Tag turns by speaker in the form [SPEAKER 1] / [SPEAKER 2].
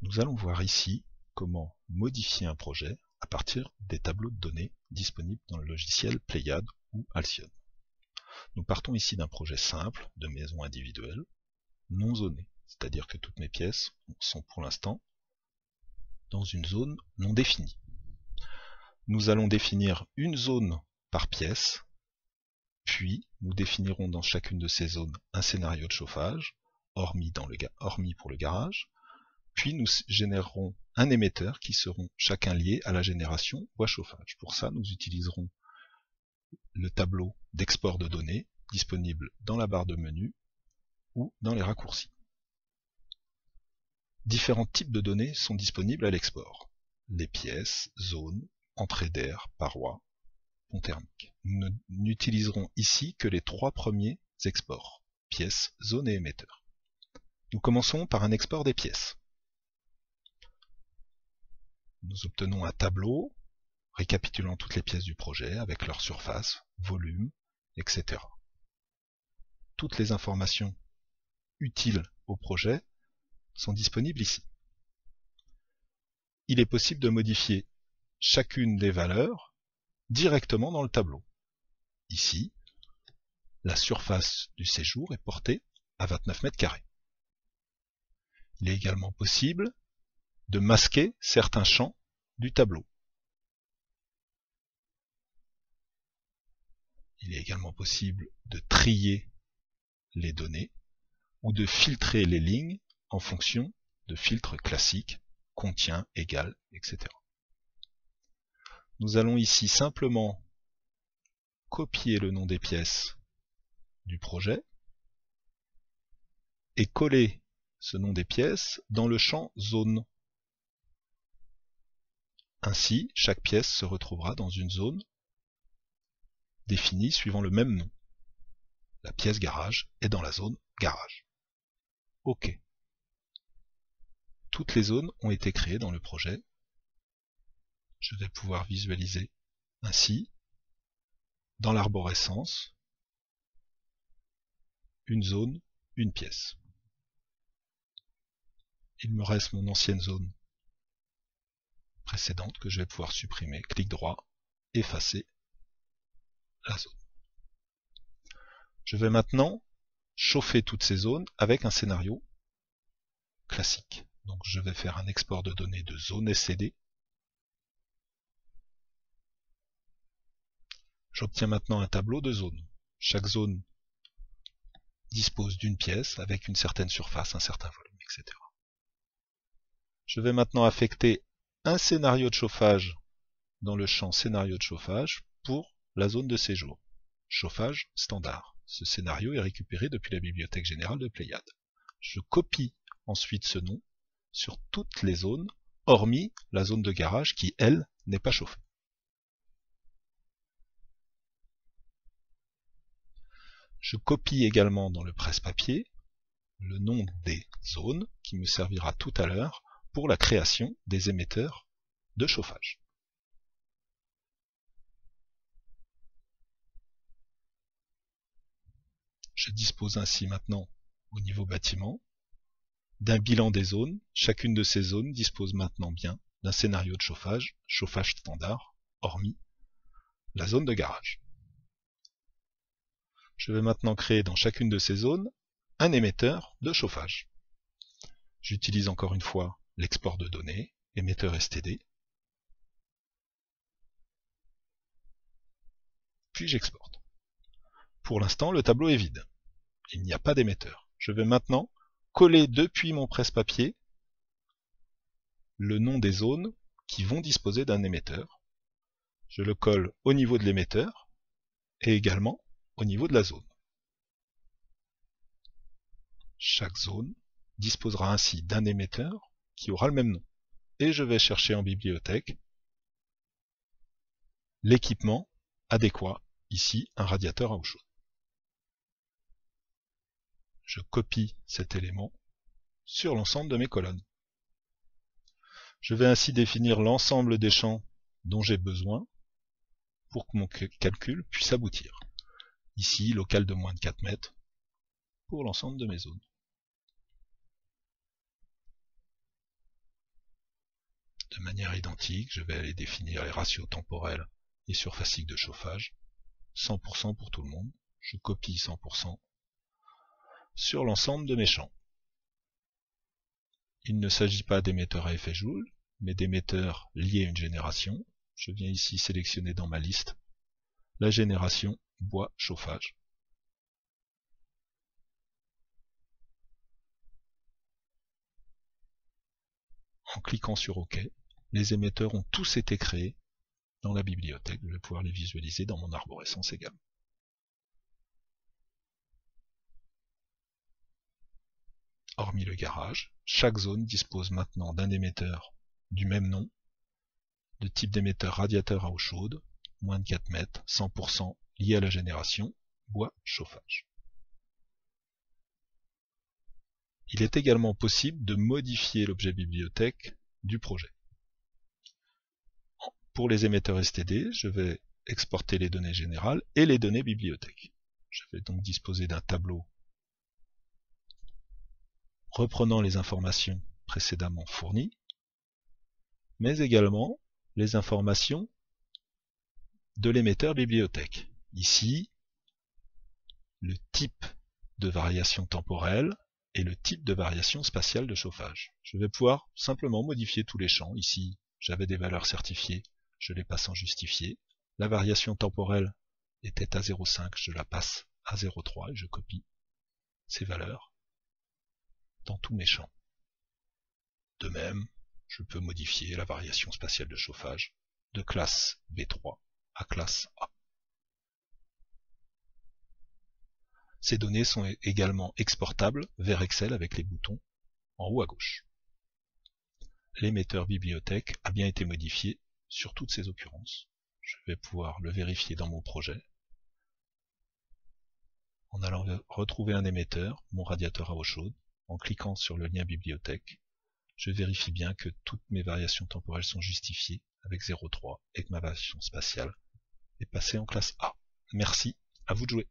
[SPEAKER 1] Nous allons voir ici comment modifier un projet à partir des tableaux de données disponibles dans le logiciel Pléiade ou Alcyone. Nous partons ici d'un projet simple de maison individuelle, non zonée, c'est-à-dire que toutes mes pièces sont pour l'instant dans une zone non définie. Nous allons définir une zone par pièce, puis nous définirons dans chacune de ces zones un scénario de chauffage, hormis pour le garage, puis nous générerons un émetteur qui seront chacun liés à la génération ou à chauffage. Pour ça, nous utiliserons le tableau d'export de données disponible dans la barre de menu ou dans les raccourcis. Différents types de données sont disponibles à l'export. Les pièces, zones, entrées d'air, parois, pont thermique. Nous n'utiliserons ici que les trois premiers exports, pièces, zones et émetteurs. Nous commençons par un export des pièces. Nous obtenons un tableau récapitulant toutes les pièces du projet avec leur surface, volume, etc. Toutes les informations utiles au projet sont disponibles ici. Il est possible de modifier chacune des valeurs directement dans le tableau. Ici, la surface du séjour est portée à 29 mètres carrés. Il est également possible de masquer certains champs du tableau. Il est également possible de trier les données ou de filtrer les lignes en fonction de filtres classiques, contient, égal, etc. Nous allons ici simplement copier le nom des pièces du projet et coller ce nom des pièces dans le champ zone. Ainsi, chaque pièce se retrouvera dans une zone définie suivant le même nom. La pièce garage est dans la zone garage. OK. Toutes les zones ont été créées dans le projet. Je vais pouvoir visualiser ainsi, dans l'arborescence, une zone, une pièce. Il me reste mon ancienne zone précédente que je vais pouvoir supprimer. Clic droit, effacer la zone. Je vais maintenant chauffer toutes ces zones avec un scénario classique. Donc je vais faire un export de données de zone SCD. J'obtiens maintenant un tableau de zones. Chaque zone dispose d'une pièce avec une certaine surface, un certain volume, etc. Je vais maintenant affecter un scénario de chauffage dans le champ scénario de chauffage pour la zone de séjour. Chauffage standard. Ce scénario est récupéré depuis la bibliothèque générale de Pléiade. Je copie ensuite ce nom sur toutes les zones, hormis la zone de garage qui, elle, n'est pas chauffée. Je copie également dans le presse-papier le nom des zones qui me servira tout à l'heure pour la création des émetteurs de chauffage. Je dispose ainsi maintenant, au niveau bâtiment, d'un bilan des zones. Chacune de ces zones dispose maintenant bien d'un scénario de chauffage, chauffage standard, hormis la zone de garage. Je vais maintenant créer dans chacune de ces zones un émetteur de chauffage. J'utilise encore une fois l'export de données, émetteur STD, puis j'exporte. Pour l'instant, le tableau est vide. Il n'y a pas d'émetteur. Je vais maintenant coller depuis mon presse-papier le nom des zones qui vont disposer d'un émetteur. Je le colle au niveau de l'émetteur et également au niveau de la zone. Chaque zone disposera ainsi d'un émetteur qui aura le même nom. Et je vais chercher en bibliothèque l'équipement adéquat, ici un radiateur à eau chaude. Je copie cet élément sur l'ensemble de mes colonnes. Je vais ainsi définir l'ensemble des champs dont j'ai besoin pour que mon calcul puisse aboutir. Ici, local de moins de 4 mètres pour l'ensemble de mes zones. De manière identique, je vais aller définir les ratios temporels et surfaciques de chauffage. 100% pour tout le monde. Je copie 100% sur l'ensemble de mes champs. Il ne s'agit pas d'émetteurs à effet Joule, mais d'émetteurs liés à une génération. Je viens ici sélectionner dans ma liste la génération bois chauffage. En cliquant sur OK, les émetteurs ont tous été créés dans la bibliothèque. Je vais pouvoir les visualiser dans mon arborescence également. Hormis le garage, chaque zone dispose maintenant d'un émetteur du même nom, de type d'émetteur radiateur à eau chaude, moins de 4 mètres, 100% lié à la génération, bois chauffage. Il est également possible de modifier l'objet bibliothèque du projet. Pour les émetteurs STD, je vais exporter les données générales et les données bibliothèque. Je vais donc disposer d'un tableau reprenant les informations précédemment fournies, mais également les informations de l'émetteur bibliothèque. Ici, le type de variation temporelle et le type de variation spatiale de chauffage. Je vais pouvoir simplement modifier tous les champs. Ici, j'avais des valeurs certifiées, je les passe en justifié. La variation temporelle était à 0,5, je la passe à 0,3 et je copie ces valeurs dans tous mes champs. De même, je peux modifier la variation spatiale de chauffage de classe B3 à classe A. Ces données sont également exportables vers Excel avec les boutons en haut à gauche. L'émetteur bibliothèque a bien été modifié sur toutes ces occurrences. Je vais pouvoir le vérifier dans mon projet en allant retrouver un émetteur, mon radiateur à eau chaude, en cliquant sur le lien bibliothèque. Je vérifie bien que toutes mes variations temporelles sont justifiées avec 0,3 et que ma variation spatiale est passée en classe A. Merci, à vous de jouer.